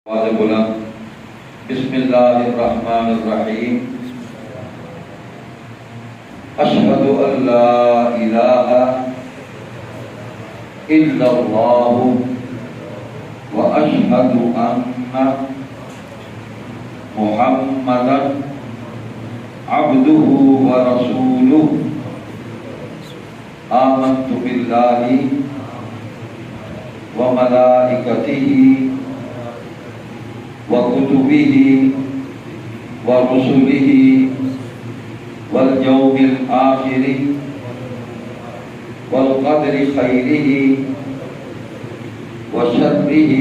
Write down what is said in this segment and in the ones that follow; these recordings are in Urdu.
بسم اللہ الرحمن الرحیم اشہد ان لا الہ الا اللہ واشہد ان محمدا عبدہ ورسولہ آمنت باللہ وملائکتہ وكتبه ورسله واليوم الآخر والقدر خيره وشره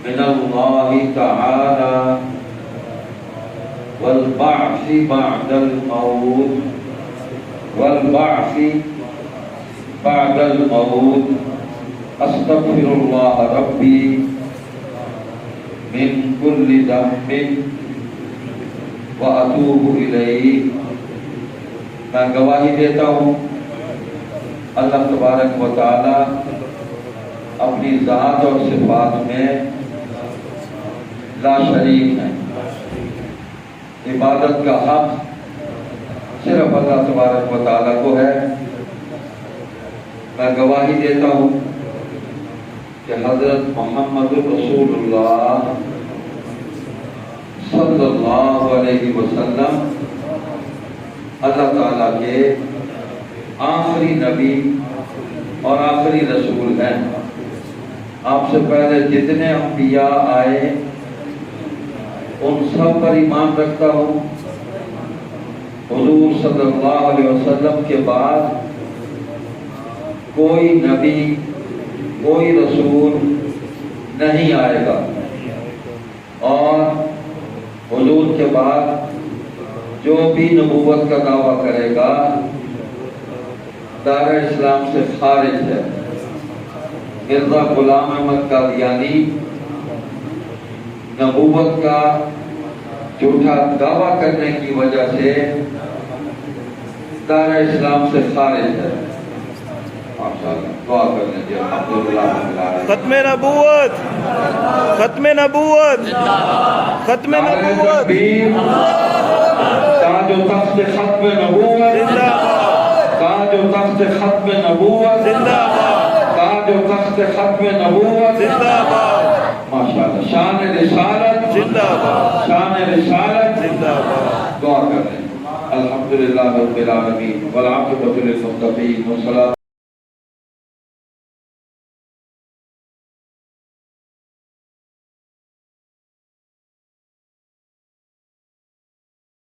من الله تعالى والبعث بعد الموت أستغفر الله ربي من كل ذنب وأتوب إليه۔ میں گواہی دیتا ہوں اللہ تبارک و تعالی اپنی ذات اور صفات میں لا شریک ہے، عبادت کا حق صرف اللہ تبارک و تعالی کو ہے۔ میں گواہی دیتا ہوں کہ حضرت محمد رسول اللہ صلی اللہ علیہ وسلم اللہ تعالیٰ کے آخری نبی اور آخری رسول ہیں۔ آپ سے پہلے جتنے انبیاء آئے ان سب پر ایمان رکھتا ہوں۔ حضور صلی اللہ علیہ وسلم کے بعد کوئی نبی کوئی رسول نہیں آئے گا، اور حضور کے بعد جو بھی نبوت کا دعویٰ کرے گا دار اسلام سے خارج ہے۔ مرزا غلام احمد قادیانی نبوت کا جھوٹا دعویٰ کرنے کی وجہ سے دار اسلام سے خارج ہے۔ دعا کر لیجیے۔ ختم نبوت، ختم نبوت، ختم نبوت، تاج و تخت ختم نبوت، تاج و تخت ختم نبوت، تاج و تخت ختم نبوت، ماشاءاللہ۔ شان رسالت زندہ باد، شان رسالت زندہ باد۔ دعا کر لیں۔ الحمدللہ رب العالمین والعاقبۃ للمتقین والصلاۃ